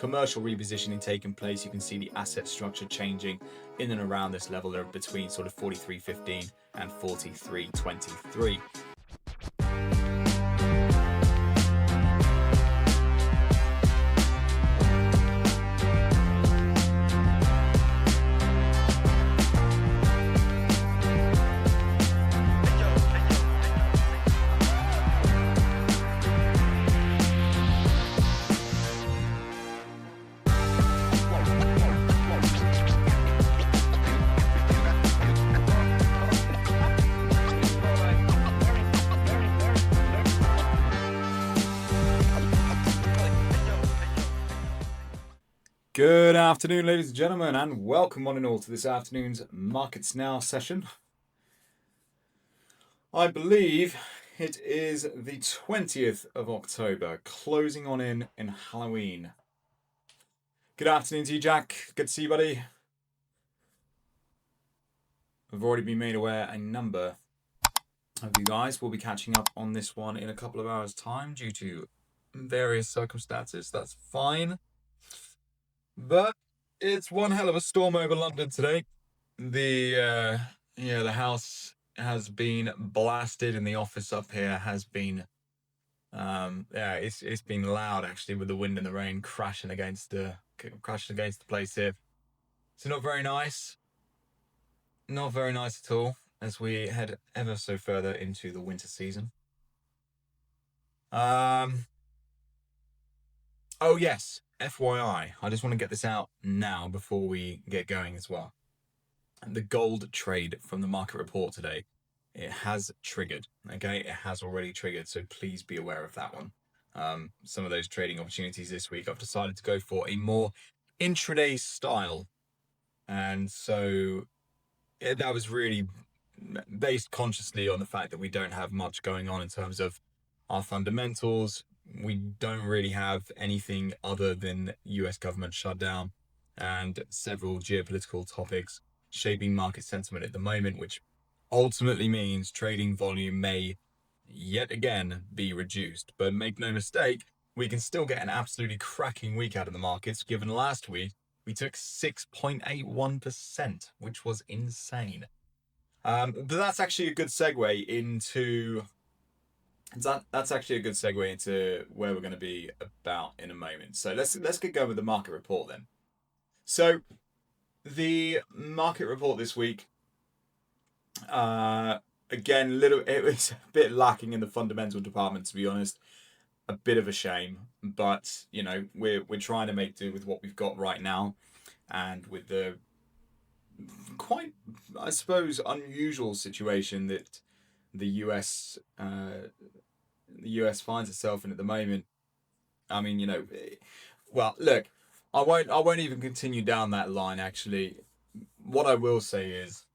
commercial repositioning taking place. You can see the asset structure changing in and around this level. They're between sort of 43.15 and 43.23. Good afternoon, ladies and gentlemen, and welcome one and all to this afternoon's Markets Now session. I believe it is the 20th of October, closing on in Halloween. Good afternoon to you, Jack. Good to see you, buddy. I've already been made aware a number of you guys will be catching up on this one in a couple of hours' time due to various circumstances. That's fine. But it's one hell of a storm over London today. The house has been blasted, and the office up here has been it's been loud actually, with the wind and the rain crashing against the place here. So not very nice at all as we head ever so further into the winter season. Oh yes, FYI, I just want to get this out now before we get going as well. The gold trade from the market report today, it has triggered. Okay, it has already triggered, so please be aware of that one. Some of those trading opportunities this week, I've decided to go for a more intraday style, and so that was really based consciously on the fact that we don't have much going on in terms of our fundamentals. We don't really have anything other than US government shutdown and several geopolitical topics shaping market sentiment at the moment, which ultimately means trading volume may yet again be reduced. But make no mistake, we can still get an absolutely cracking week out of the markets, given last week we took 6.81%, which was insane. But that's actually a good segue into where we're going to be about in a moment. So let's get going with the market report then. So the market report this week, again, it was a bit lacking in the fundamental department, to be honest. A bit of a shame, but you know, we're trying to make do with what we've got right now, and with the quite, I suppose, unusual situation that the US finds itself in at the moment. I mean, you know, well, look, I won't even continue down that line. Actually, what I will say is,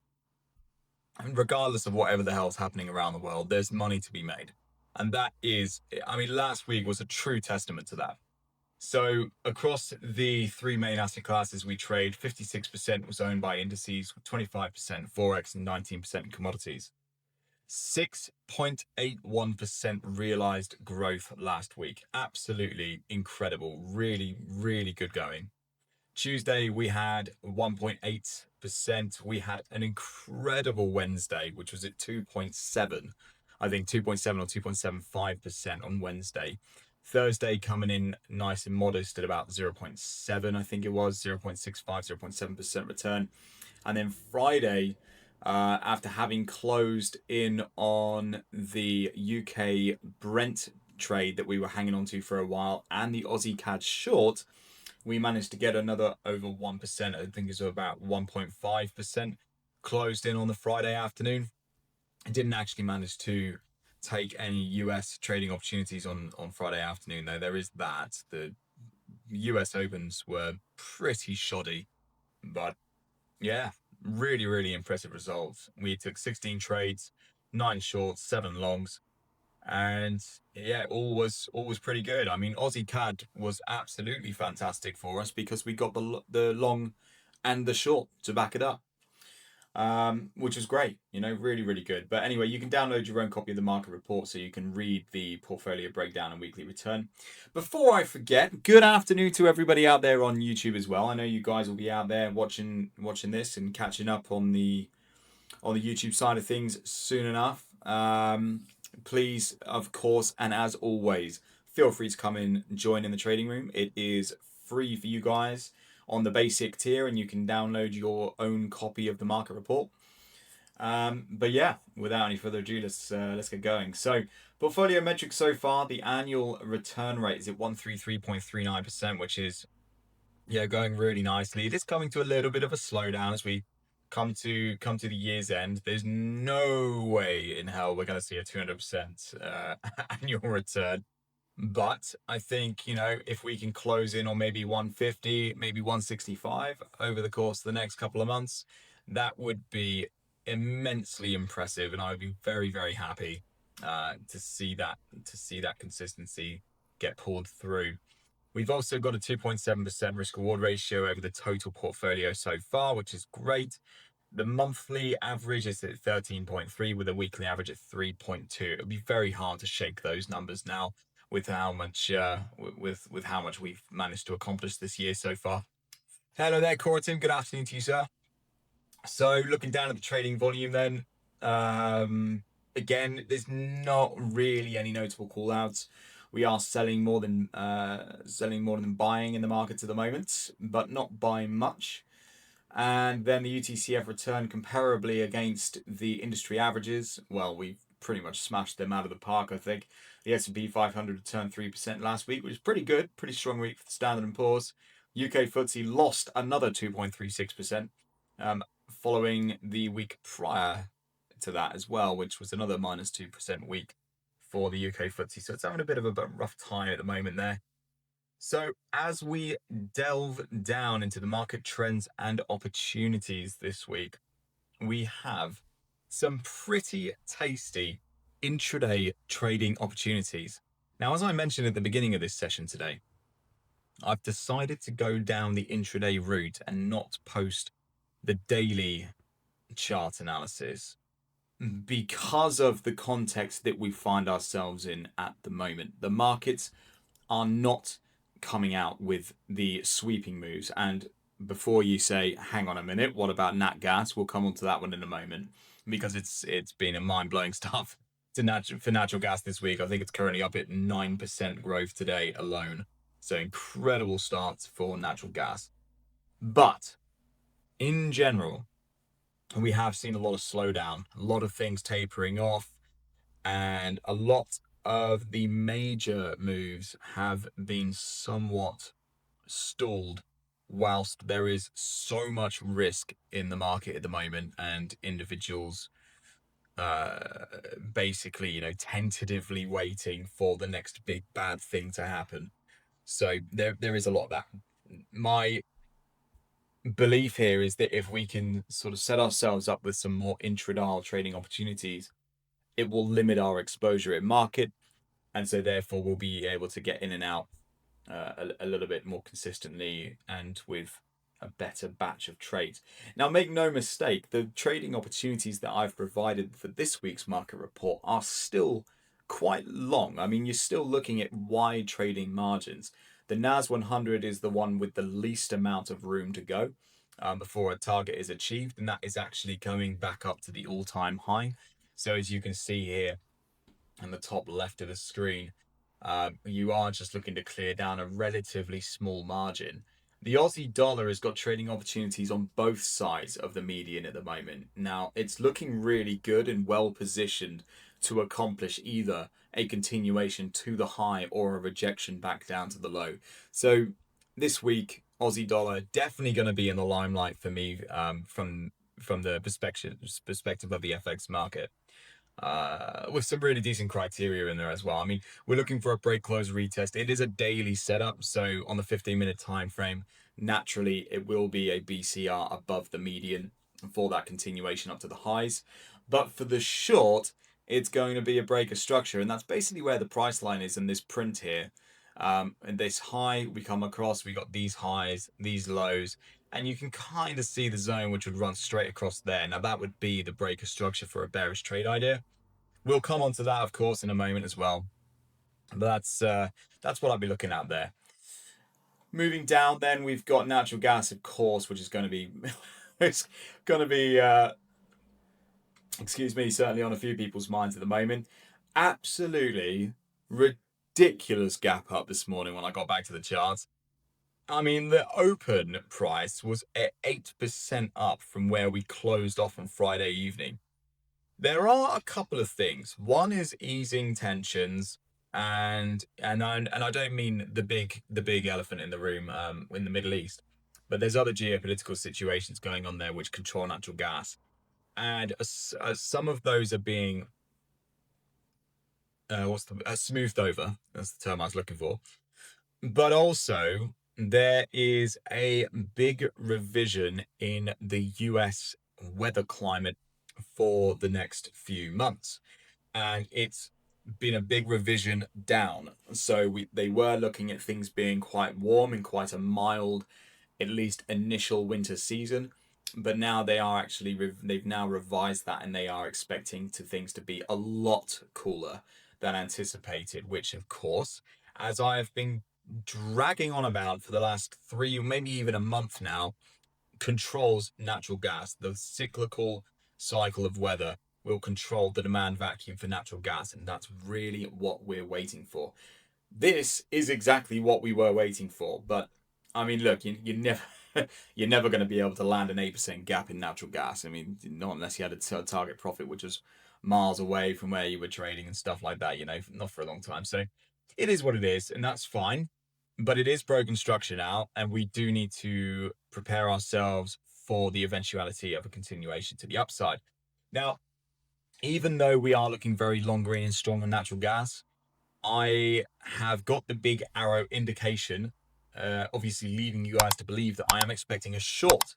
regardless of whatever the hell's happening around the world, there's money to be made, and that is, I mean, last week was a true testament to that. So across the three main asset classes we trade, 56% was owned by indices, 25% forex, and 19% commodities. 6.81% realized growth last week. Absolutely incredible. Really, really good going. Tuesday, we had 1.8%. We had an incredible Wednesday, which was at 2.7. I think 2.7 or 2.75% on Wednesday. Thursday coming in nice and modest at about 0.7, I think it was, 0.65, 0.7% return. And then Friday, after having closed in on the UK Brent trade that we were hanging on to for a while and the Aussie CAD short, we managed to get another over 1%. I think it's about 1.5% closed in on the Friday afternoon. I didn't actually manage to take any US trading opportunities on Friday afternoon, though. There is that. The US Opens were pretty shoddy, but yeah, really, really impressive results. We took 16 trades, 9 shorts, 7 longs, and yeah, all was pretty good. I mean, Aussie CAD was absolutely fantastic for us because we got the long and the short to back it up. which was great. Really, really good. But anyway, you can download your own copy of the market report so you can read the portfolio breakdown and weekly return. Before I forget, good afternoon to everybody out there on YouTube as well. I know you guys will be out there watching this and catching up on the YouTube side of things soon enough. Please, of course, and as always, feel free to come in, join in the trading room. It is free for you guys on the basic tier, and you can download your own copy of the market report. But yeah, without any further ado, let's get going. So, portfolio metrics so far: the annual return rate is at 133.39%, which is going really nicely. It is coming to a little bit of a slowdown as we come to the year's end. There's no way in hell we're going to see a 200% annual return. But I think, if we can close in on maybe 150, maybe 165 over the course of the next couple of months, that would be immensely impressive, and I would be very, very happy to see that consistency get pulled through. We've also got a 2.7% risk reward ratio over the total portfolio so far, which is great. The monthly average is at 13.3 with a weekly average at 3.2. It'll be very hard to shake those numbers now with how much with how much we've managed to accomplish this year so far. Hello there, Coratim. Good afternoon to you, sir. So looking down at the trading volume then, again, there's not really any notable call outs. We are selling more than buying in the markets at the moment, but not by much. And then the UTCF return comparably against the industry averages. Well, we've pretty much smashed them out of the park, I think. The S&P 500 returned 3% last week, which is pretty good. Pretty strong week for the Standard & Poor's. UK FTSE lost another 2.36%, following the week prior to that as well, which was another minus 2% week for the UK FTSE. So it's having a bit of a rough time at the moment there. So as we delve down into the market trends and opportunities this week, we have some pretty tasty intraday trading opportunities. Now, as I mentioned at the beginning of this session today, I've decided to go down the intraday route and not post the daily chart analysis because of the context that we find ourselves in at the moment. The markets are not coming out with the sweeping moves. And before you say, hang on a minute, what about nat gas? We'll come on to that one in a moment, because it's been a mind-blowing stuff for natural gas this week. I think it's currently up at 9% growth today alone. So incredible starts for natural gas. But in general, we have seen a lot of slowdown, a lot of things tapering off, and a lot of the major moves have been somewhat stalled whilst there is so much risk in the market at the moment, and individuals basically, tentatively waiting for the next big bad thing to happen. So there is a lot of that. My belief here is that if we can sort of set ourselves up with some more intraday trading opportunities, it will limit our exposure in market, and so therefore we'll be able to get in and out a little bit more consistently and with a better batch of trades. Now, make no mistake, the trading opportunities that I've provided for this week's market report are still quite long. I mean, you're still looking at wide trading margins. The NAS 100 is the one with the least amount of room to go before a target is achieved, and that is actually coming back up to the all-time high. So as you can see here in the top left of the screen, you are just looking to clear down a relatively small margin. The Aussie dollar has got trading opportunities on both sides of the median at the moment. Now, it's looking really good and well positioned to accomplish either a continuation to the high or a rejection back down to the low. So this week, Aussie dollar definitely going to be in the limelight for me, from the perspective of the FX market. With some really decent criteria in there as well. I mean, we're looking for a break close retest. It is a daily setup, so on the 15-minute time frame, naturally it will be a BCR above the median for that continuation up to the highs. But for the short, it's going to be a break of structure, and that's basically where the price line is in this print here. And this high we come across, we got these highs, these lows, and you can kind of see the zone which would run straight across there. Now that would be the breaker structure for a bearish trade idea. We'll come on to that, of course, in a moment as well. But that's what I'd be looking at there. Moving down, then we've got natural gas, of course, which is going to be it's going to be excuse me, certainly on a few people's minds at the moment. Absolutely ridiculous gap up this morning when I got back to the charts. I mean, the open price was at 8% up from where we closed off on Friday evening. There are a couple of things. One is easing tensions, and I don't mean the big elephant in the room in the Middle East, but there's other geopolitical situations going on there which control natural gas, and some of those are being smoothed over. That's the term I was looking for. But also there is a big revision in the US weather climate for the next few months, and it's been a big revision down. So they were looking at things being quite warm and quite a mild, at least initial winter season, but now they are actually they've now revised that, and they are expecting things to be a lot cooler than anticipated, which of course, as I have been dragging on about for the last 3, maybe even a month now, controls natural gas. The cyclical cycle of weather will control the demand vacuum for natural gas, and that's really what we're waiting for. This is exactly what we were waiting for, but I mean, look, you never you're never going to be able to land an 8% gap in natural gas. I mean, not unless you had a target profit which was miles away from where you were trading and stuff like that, not for a long time. So it is what it is, and that's fine. But it is broken structure now, and we do need to prepare ourselves for the eventuality of a continuation to the upside. Now, even though we are looking very long green and strong on natural gas, I have got the big arrow indication, obviously leading you guys to believe that I am expecting a short.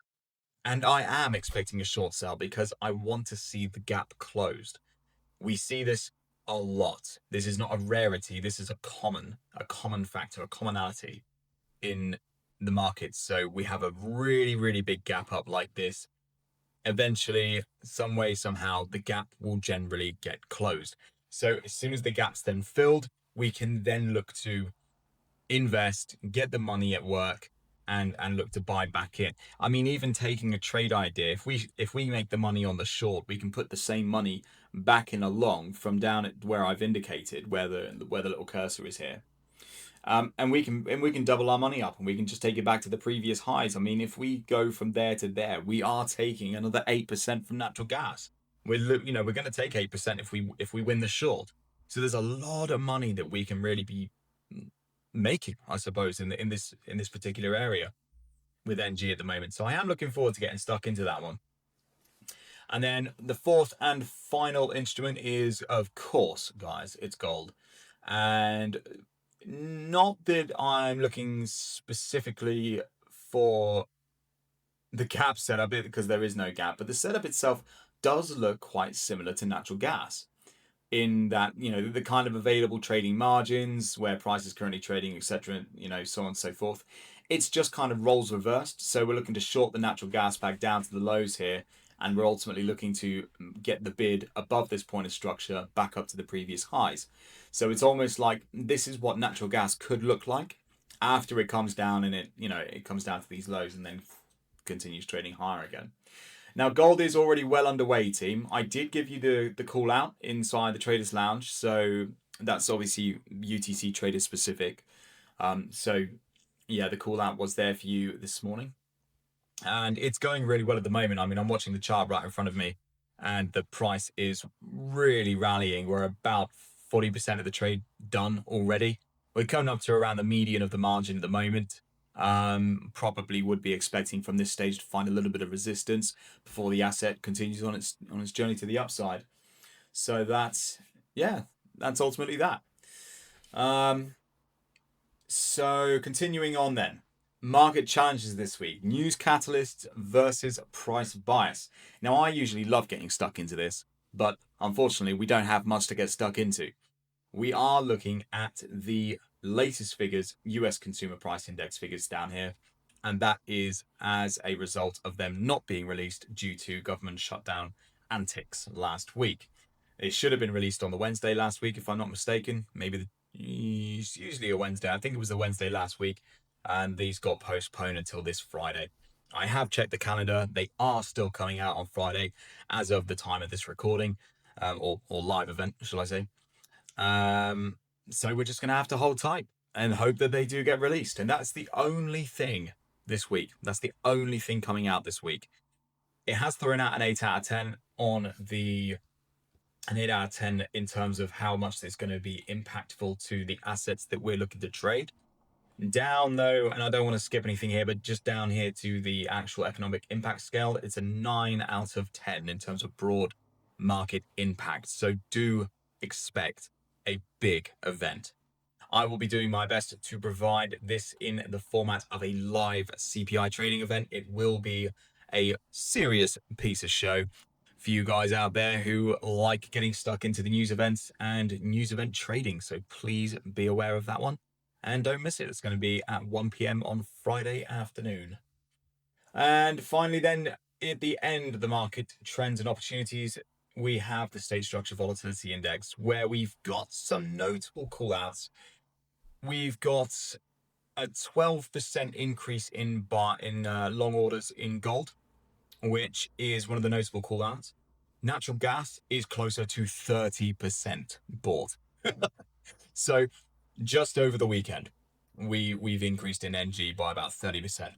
And I am expecting a short sell because I want to see the gap closed. We see this a lot. This is not a rarity. This is a common factor, a commonality in the markets. So we have a really, really big gap up like this. Eventually, some way, somehow, the gap will generally get closed. So as soon as the gap's then filled, we can then look to invest, get the money at work, and look to buy back in. I mean, even taking a trade idea, if we make the money on the short, we can put the same money back in a long from down at where I've indicated, where the little cursor is here. And we can double our money up, and we can just take it back to the previous highs. I mean, if we go from there to there, we are taking another 8% from natural gas. We're going to take 8% if we win the short. So there's a lot of money that we can really be making, I suppose, in this particular area with NG at the moment. So I am looking forward to getting stuck into that one. And then the fourth and final instrument is, of course, guys, it's gold. And not that I'm looking specifically for the gap setup, because there is no gap, but the setup itself does look quite similar to natural gas, in that, the kind of available trading margins, where price is currently trading, etc., so on and so forth. It's just kind of roles reversed. So we're looking to short the natural gas back down to the lows here, and we're ultimately looking to get the bid above this point of structure back up to the previous highs. So it's almost like this is what natural gas could look like after it comes down, and it comes down to these lows and then continues trading higher again. Now, gold is already well underway, team. I did give you the call out inside the Traders Lounge, so that's obviously UTC Trader specific. So yeah, the call out was there for you this morning, and it's going really well at the moment. I mean, I'm watching the chart right in front of me, and the price is really rallying. We're about 40% of the trade done already. We're coming up to around the median of the margin at the moment. Probably would be expecting from this stage to find a little bit of resistance before the asset continues on its journey to the upside. So that's ultimately that. So continuing on then. Market challenges this week. News catalysts versus price bias. Now, I usually love getting stuck into this, but unfortunately we don't have much to get stuck into. We are looking at the latest figures, US Consumer Price Index figures down here. And that is as a result of them not being released due to government shutdown antics last week. It should have been released on the Wednesday last week, if I'm not mistaken. Maybe it's usually a Wednesday. I think it was the Wednesday last week. And these got postponed until this Friday. I have checked the calendar. They are still coming out on Friday as of the time of this recording, or live event, shall I say. So we're just going to have to hold tight and hope that they do get released. And that's the only thing this week. That's the only thing coming out this week. It has thrown out an 8 out of 10 on an 8 out of 10 in terms of how much it's going to be impactful to the assets that we're looking to trade. Down though, and I don't want to skip anything here, but just down here to the actual economic impact scale, it's a 9 out of 10 in terms of broad market impact. So do expect a big event. I will be doing my best to provide this in the format of a live CPI trading event. It will be a serious piece of show for you guys out there who like getting stuck into the news events and news event trading. So please be aware of that one and don't miss it. It's going to be at 1 p.m. on Friday afternoon. And finally, then at the end of the market trends and opportunities, we have the state structure volatility index, where we've got some notable callouts. We've got a 12% increase in long orders in gold, which is one of the notable callouts. Natural gas is closer to 30% bought. So just over the weekend, we've increased in NG by about 30%,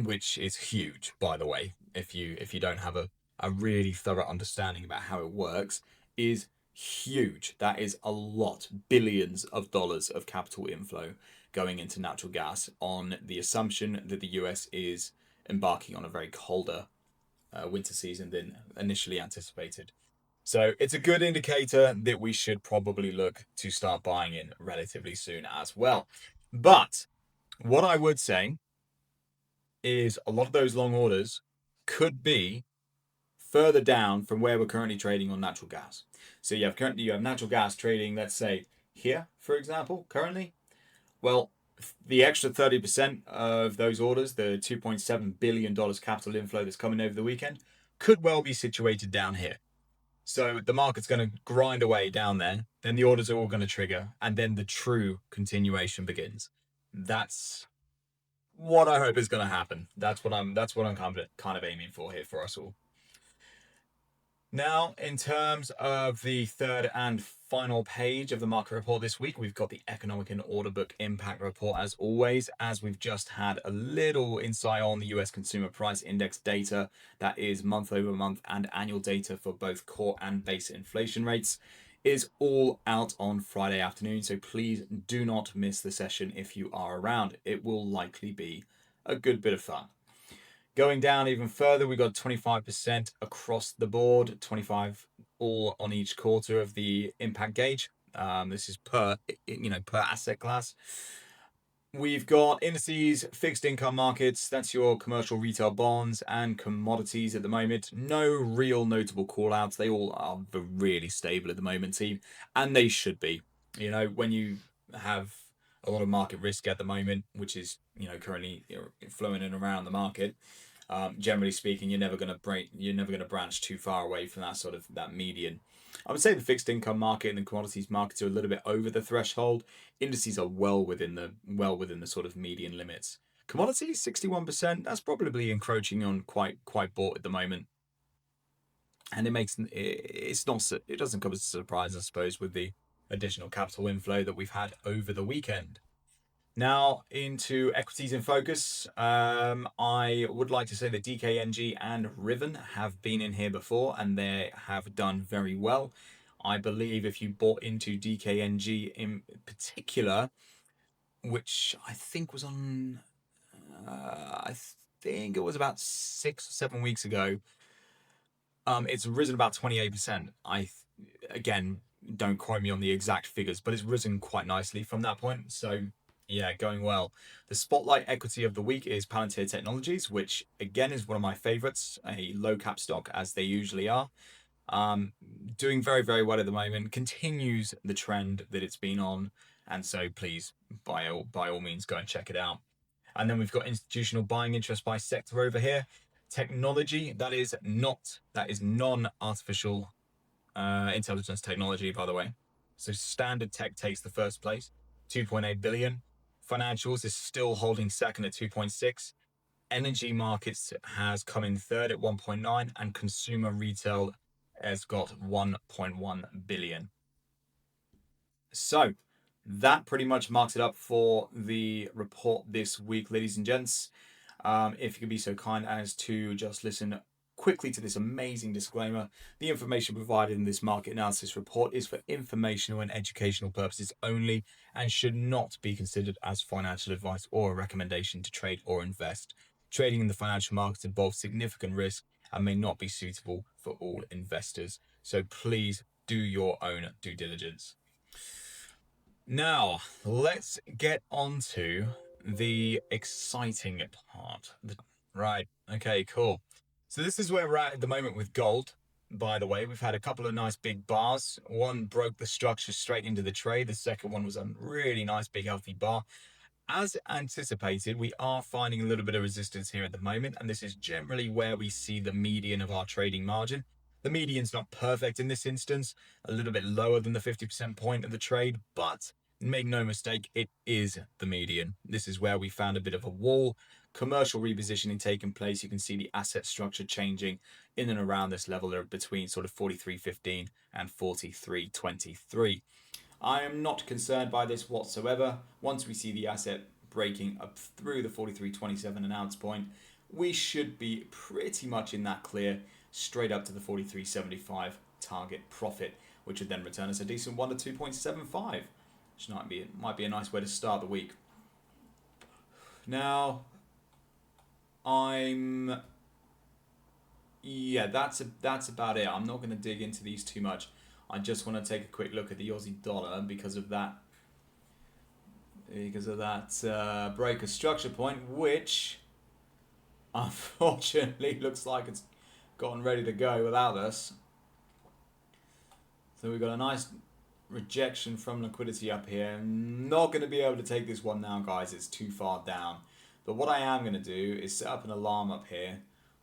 which is huge, by the way. If you don't have a really thorough understanding about how it works, is huge. That is a lot, billions of dollars of capital inflow going into natural gas on the assumption that the US is embarking on a very colder winter season than initially anticipated. So it's a good indicator that we should probably look to start buying in relatively soon as well. But what I would say is a lot of those long orders could be further down from where we're currently trading on natural gas. So you have natural gas trading, let's say here, for example, currently. Well, the extra 30% of those orders, the $2.7 billion capital inflow that's coming over the weekend, could well be situated down here. So the market's going to grind away down there, then the orders are all going to trigger, and then the true continuation begins. That's what I hope is going to happen. That's what I'm kind of aiming for here for us all. Now, in terms of the third and final page of the market report this week, we've got the economic and order book impact report as always, as we've just had a little insight on the US Consumer Price Index data. That is month over month and annual data for both core and base inflation rates is all out on Friday afternoon. So please do not miss the session if you are around. It will likely be a good bit of fun. Going down even further, we got 25% across the board, 25 all on each quarter of the impact gauge. This is per asset class. We've got indices, fixed income markets, that's your commercial retail bonds and commodities at the moment. No real notable call outs. They all are really stable at the moment, team, and they should be. When you have a lot of market risk at the moment, which is, currently flowing in around the market, generally speaking, you're never going to branch too far away from that median. I would say the fixed income market and the commodities markets are a little bit over the threshold. Indices are well within the sort of median limits. Commodities 61%. That's probably encroaching on quite bought at the moment, and it doesn't come as a surprise, I suppose, with the additional capital inflow that we've had over the weekend. Now into equities in focus. I would like to say that DKNG and Riven have been in here before and they have done very well. I believe if you bought into DKNG in particular, which I think was on, I think it was about 6 or 7 weeks ago, it's risen about 28%. Again, don't quote me on the exact figures, but it's risen quite nicely from that point. So yeah, going well. The spotlight equity of the week is Palantir Technologies, which again is one of my favorites, a low cap stock as they usually are. Doing very, very well at the moment, continues the trend that it's been on. And so please, by all means, go and check it out. And then we've got institutional buying interest by sector over here. Technology, that is non-artificial intelligence technology, by the way. So standard tech takes the first place, 2.8 billion. Financials is still holding second at 2.6. Energy markets has come in third at 1.9, and consumer retail has got 1.1 billion. So that pretty much marks it up for the report this week, ladies and gents. If you could be so kind as to just listen quickly to this amazing disclaimer. The information provided in this market analysis report is for informational and educational purposes only and should not be considered as financial advice or a recommendation to trade or invest. Trading in the financial markets involves significant risk and may not be suitable for all investors. So please do your own due diligence. Now, let's get on to the exciting part. Right, okay, cool. So this is where we're at the moment with gold. By the way, we've had a couple of nice big bars. One broke the structure straight into the trade. The second one was a really nice big healthy bar. As anticipated, we are finding a little bit of resistance here at the moment, and this is generally where we see the median of our trading margin. The median's not perfect in this instance, a little bit lower than the 50% point of the trade, but make no mistake, it is the median. This is where we found a bit of a wall, commercial repositioning taking place. You can see the asset structure changing in and around this level between sort of 43.15 and 43.23. I am not concerned by this whatsoever. Once we see the asset breaking up through the 43.27 announced point, we should be pretty much in that clear straight up to the 43.75 target profit, which would then return us a decent 1 to 2.75, which might be a nice way to start the week. Now, that's about it. I'm not going to dig into these too much. I just want to take a quick look at the Aussie dollar because of that breaker structure point, which unfortunately looks like it's gotten ready to go without us. So we've got a nice rejection from liquidity up here. I'm not going to be able to take this one now, guys. It's too far down. But what I am going to do is set up an alarm up here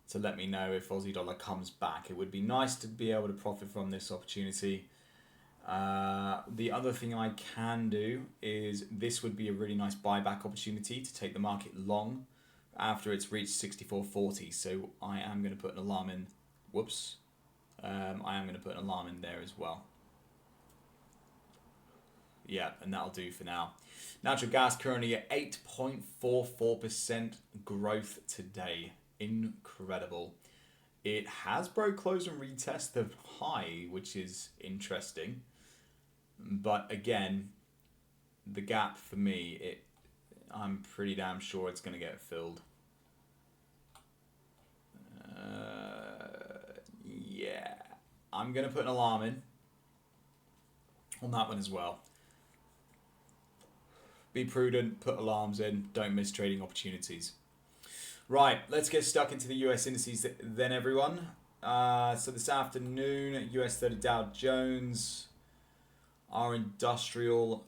to let me know if Aussie dollar comes back. It would be nice to be able to profit from this opportunity. The other thing I can do is this would be a really nice buyback opportunity to take the market long after it's reached 64.40. So I am going to put an alarm in. Whoops. I am going to put an alarm in there as well. Yeah, and that'll do for now. Natural gas currently at 8.44% growth today. Incredible. It has broke, close, and retest the high, which is interesting. But again, the gap for me, I'm pretty damn sure it's going to get filled. Yeah, I'm going to put an alarm in on that one as well. Be prudent, put alarms in, don't miss trading opportunities. Right, let's get stuck into the US indices then, everyone. So this afternoon, US 30 Dow Jones, our industrial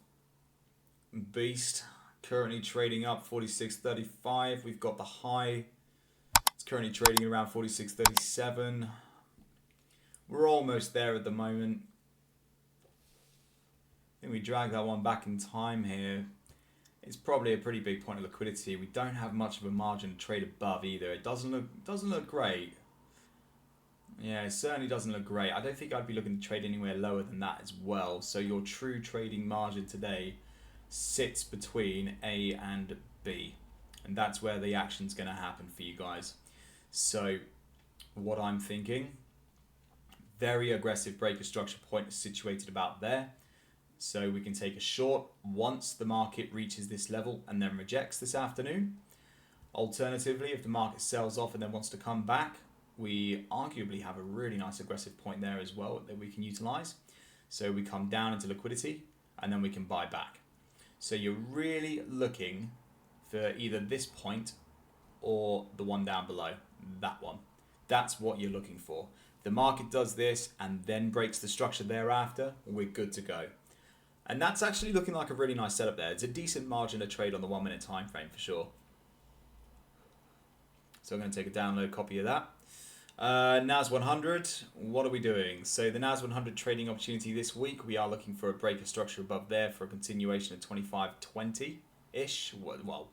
beast, currently trading up 46.35. We've got the high. It's currently trading around 46.37. We're almost there at the moment. I think we drag that one back in time here. It's probably a pretty big point of liquidity. We don't have much of a margin to trade above either. It doesn't look great. Yeah, it certainly doesn't look great. I don't think I'd be looking to trade anywhere lower than that as well. So your true trading margin today sits between A and B. And that's where the action's going to happen for you guys. So what I'm thinking, very aggressive breaker structure point is situated about there. So we can take a short once the market reaches this level and then rejects this afternoon. Alternatively, if the market sells off and then wants to come back, we arguably have a really nice aggressive point there as well that we can utilize. So we come down into liquidity and then we can buy back. So you're really looking for either this point or the one down below, that one. That's what you're looking for. If the market does this and then breaks the structure thereafter, we're good to go. And that's actually looking like a really nice setup there. It's a decent margin to trade on the 1 minute time frame for sure. So I'm going to take a download copy of that. NAS 100, what are we doing? So the NAS 100 trading opportunity this week, we are looking for a breaker structure above there for a continuation of 25.20-ish. Well,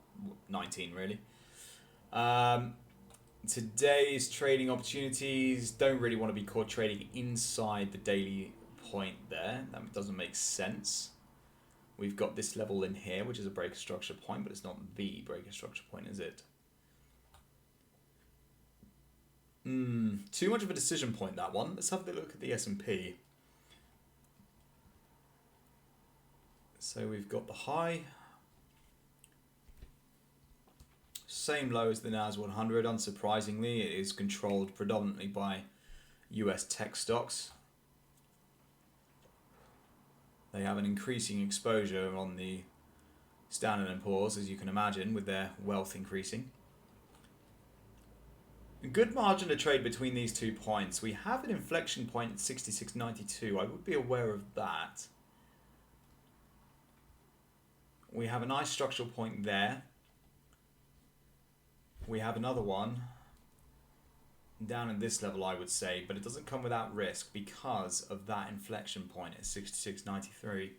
19 really. Today's trading opportunities don't really want to be caught trading inside the daily point there. That doesn't make sense. We've got this level in here, which is a breaker structure point, but it's not the breaker structure point, is it? Too much of a decision point, that one. Let's have a look at the S&P. So we've got the high. Same low as the NAS 100. Unsurprisingly, it is controlled predominantly by US tech stocks. They have an increasing exposure on the Standard & Poor's, as you can imagine, with their wealth increasing. A good margin to trade between these 2 points. We have an inflection point at 66.92. I would be aware of that. We have a nice structural point there. We have another one down at this level, I would say, but it doesn't come without risk because of that inflection point at 66.93.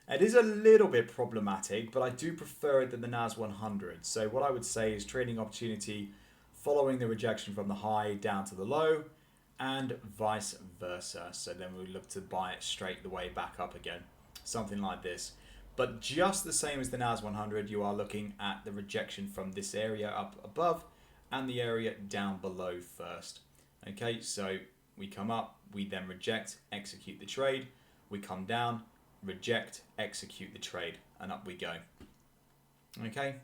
It is a little bit problematic, but I do prefer it than the NAS 100. So what I would say is trading opportunity following the rejection from the high down to the low, and vice versa. So then we look to buy it straight the way back up again, something like this. But just the same as the NAS 100, you are looking at the rejection from this area up above and the area down below first. Okay, so we come up, we then reject, execute the trade. We come down, reject, execute the trade, and up we go. Okay,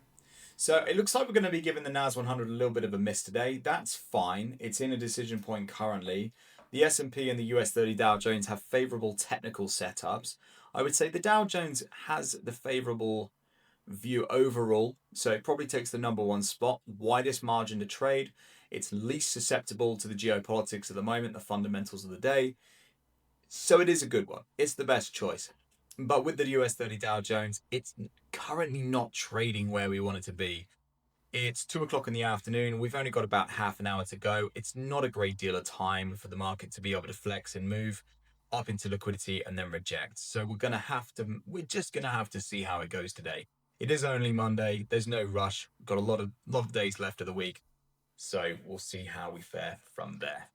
so it looks like we're going to be giving the NAS 100 a little bit of a miss today. That's fine. It's in a decision point currently. The S&P and the US 30 Dow Jones have favorable technical setups. I would say the Dow Jones has the favorable view overall, so it probably takes the number one spot. Widest margin to trade. It's least susceptible to the geopolitics at the moment, the fundamentals of the day. So it is a good one. It's the best choice. But with the US 30 Dow Jones, it's currently not trading where we want it to be. It's 2 o'clock in the afternoon. We've only got about half an hour to go. It's not a great deal of time for the market to be able to flex and move up into liquidity and then reject. So we're just going to have to see how it goes today. It is only Monday. There's no rush. Got a lot of days left of the week. So we'll see how we fare from there.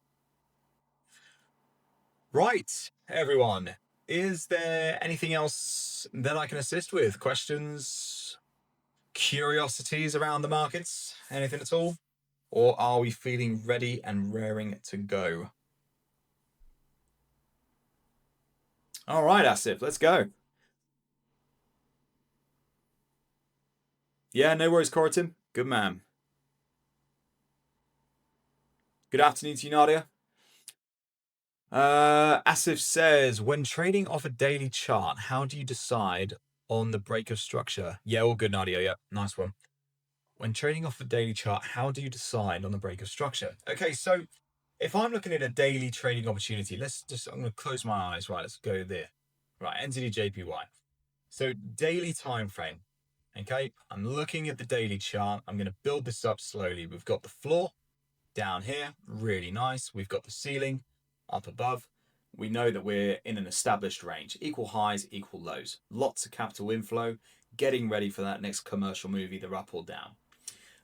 Right, everyone. Is there anything else that I can assist with? Questions, curiosities around the markets? Anything at all? Or are we feeling ready and raring to go? All right, Asif, let's go. Yeah, no worries, Coratim. Good man. Good afternoon to you, Nadia. Asif says, when trading off a daily chart, how do you decide on the break of structure? Yeah, all good, Nadia. Yeah, nice one. When trading off a daily chart, how do you decide on the break of structure? Okay, so if I'm looking at a daily trading opportunity, I'm going to close my eyes. Right, let's go there. Right, NZD-JPY. So daily time frame. Okay, I'm looking at the daily chart. I'm going to build this up slowly. We've got the floor down here, really nice. We've got the ceiling up above. We know that we're in an established range. Equal highs, equal lows. Lots of capital inflow, getting ready for that next commercial move, either up or down.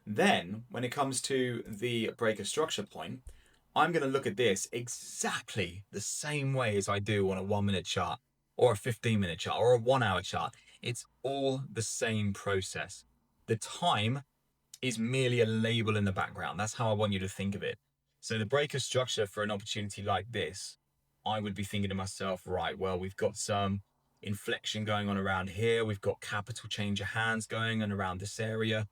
Then, when it comes to the breaker structure point, I'm going to look at this exactly the same way as I do on a 1 minute chart or a 15-minute chart or a 1 hour chart. It's all the same process. The time is merely a label in the background. That's how I want you to think of it. So the breaker structure for an opportunity like this, I would be thinking to myself, right, well, we've got some inflection going on around here. We've got capital change of hands going on around this area.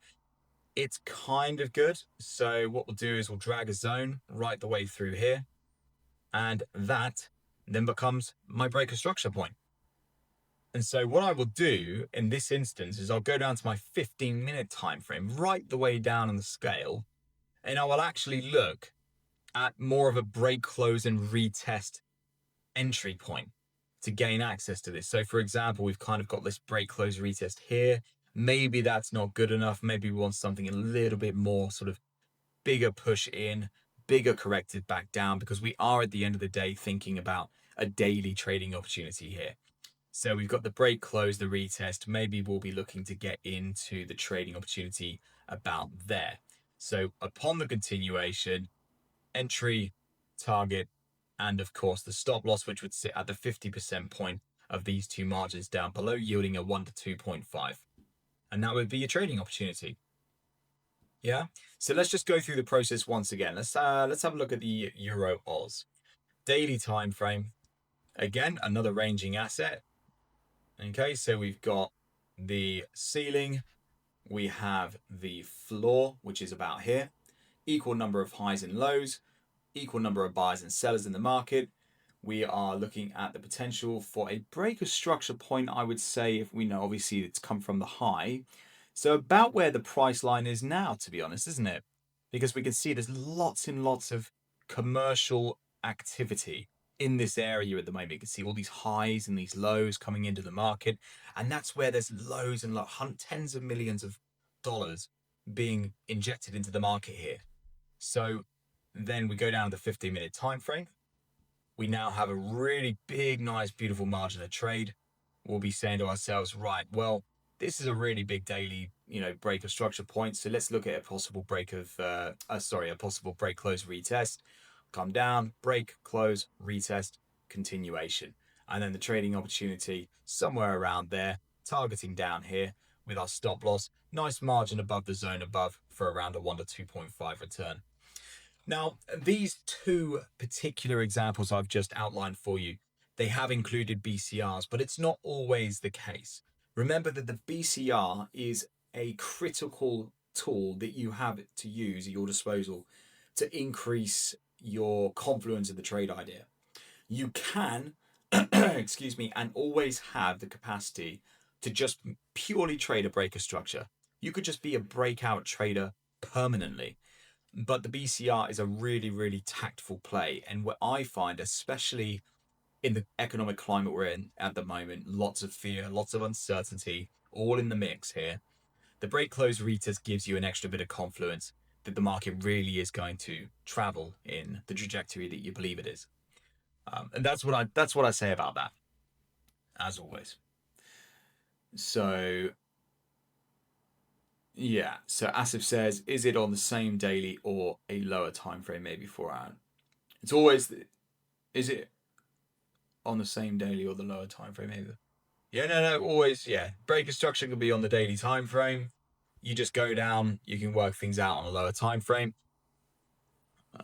It's kind of good. So what we'll do is we'll drag a zone right the way through here. And that then becomes my breaker structure point. And so what I will do in this instance is I'll go down to my 15-minute time frame, right the way down on the scale, and I will actually look at more of a break, close, and retest entry point. to gain access to this. So for example, we've kind of got this break close retest here. Maybe that's not good enough. Maybe we want something a little bit more sort of bigger push in, bigger corrected back down, because we are at the end of the day thinking about a daily trading opportunity here. So we've got the break close, the retest. Maybe we'll be looking to get into the trading opportunity about there. So upon the continuation, entry, target, and of course the stop loss, which would sit at the 50% point of these two margins down below, yielding a 1 to 2.5. And that would be your trading opportunity. Yeah. So let's just go through the process once again. Let's have a look at the Euro Oz daily time frame. Again, another ranging asset. Okay, so we've got the ceiling, we have the floor, which is about here, equal number of highs and lows, equal number of buyers and sellers in the market. We are looking at the potential for a break of structure point, I would say, if we know obviously it's come from the high. So about where the price line is now, to be honest, isn't it? Because we can see there's lots and lots of commercial activity in this area at the moment. You can see all these highs and these lows coming into the market. And that's where there's loads and tens of millions of dollars being injected into the market here. So then we go down to the 15-minute time frame. We now have a really big, nice, beautiful margin of trade. We'll be saying to ourselves, right, well, this is a really big daily, break of structure point. So let's look at a possible break of, a possible break, close, retest, come down, break, close, retest, continuation. And then the trading opportunity somewhere around there, targeting down here with our stop loss, nice margin above the zone above for around a 1 to 2.5 return. Now, these two particular examples I've just outlined for you, they have included BCRs, but it's not always the case. Remember that the BCR is a critical tool that you have to use at your disposal to increase your confluence of the trade idea. You can, excuse me, and always have the capacity to just purely trade a breaker structure. You could just be a breakout trader permanently. But the BCR is a really, really tactful play. And what I find, especially in the economic climate we're in at the moment, lots of fear, lots of uncertainty, all in the mix here. The break close retest gives you an extra bit of confluence that the market really is going to travel in the trajectory that you believe it is. And that's what I say about that, as always. So yeah, so Asif says, is it on the same daily or a lower time frame, maybe 4 hour? It's always, is it on the same daily or the lower time frame, maybe? Yeah, no, always, yeah. Breaker structure could be on the daily time frame. You just go down, you can work things out on a lower time frame,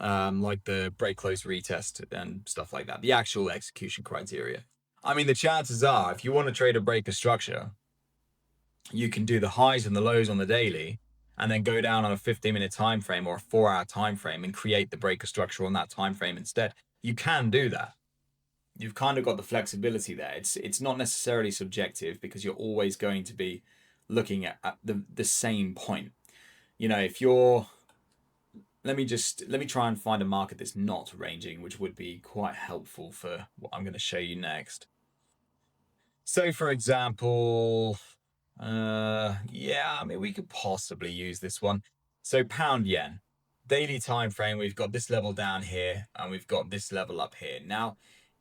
like the break close retest and stuff like that. The actual execution criteria. I mean, the chances are, if you want to trade a breaker structure, you can do the highs and the lows on the daily and then go down on a 15-minute time frame or a 4-hour time frame and create the breaker structure on that time frame instead. You can do that. You've kind of got the flexibility there. It's not necessarily subjective because you're always going to be looking at the same point. If you're, let me try and find a market that's not ranging, which would be quite helpful for what I'm going to show you next. So for example, we could possibly use this one. So pound yen, daily time frame, we've got this level down here and we've got this level up here. Now,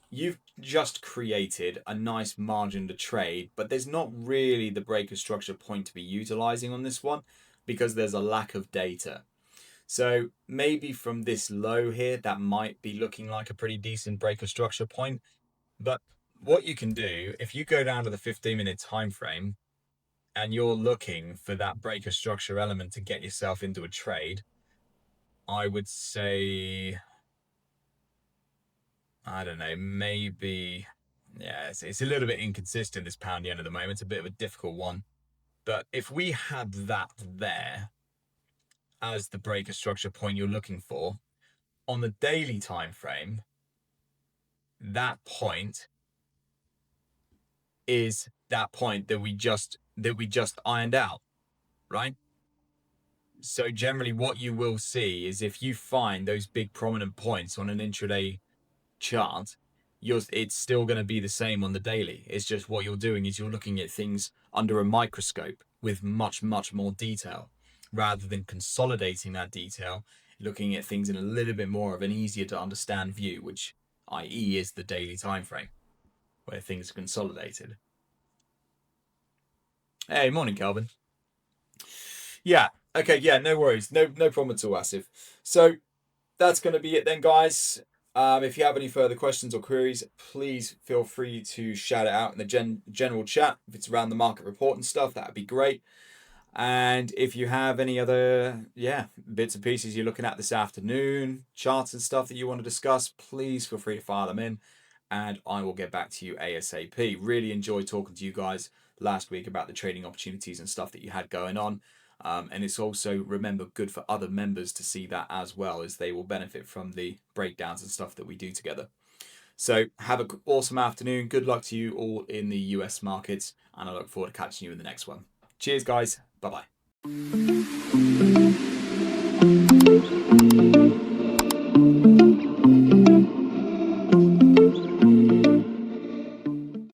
you've just created a nice margin to trade, but there's not really the breaker structure point to be utilizing on this one because there's a lack of data. So maybe from this low here, that might be looking like a pretty decent breaker structure point. But what you can do, if you go down to the 15-minute time frame and you're looking for that breaker structure element to get yourself into a trade, I would say, I don't know, maybe, yeah, it's a little bit inconsistent, this pound yen at the moment. It's a bit of a difficult one. But if we had that there as the breaker structure point you're looking for, on the daily time frame, that point is that point that we just ironed out, right? So generally what you will see is if you find those big prominent points on an intraday chart, it's still going to be the same on the daily. It's just what you're doing is you're looking at things under a microscope with much, much more detail, rather than consolidating that detail, looking at things in a little bit more of an easier to understand view, which i.e. is the daily time frame, where things are consolidated. Hey, morning, Calvin. Yeah. Okay. Yeah. No worries. No problem at all, Asif. So that's going to be it then, guys. If you have any further questions or queries, please feel free to shout it out in the general chat. If it's around the market report and stuff, that'd be great. And if you have any other, bits and pieces you're looking at this afternoon, charts and stuff that you want to discuss, please feel free to fire them in, and I will get back to you ASAP. Really enjoyed talking to you guys last week about the trading opportunities and stuff that you had going on. And it's also, remember, good for other members to see that as well, as they will benefit from the breakdowns and stuff that we do together. So have an awesome afternoon. Good luck to you all in the US markets, and I look forward to catching you in the next one. Cheers, guys. Bye-bye.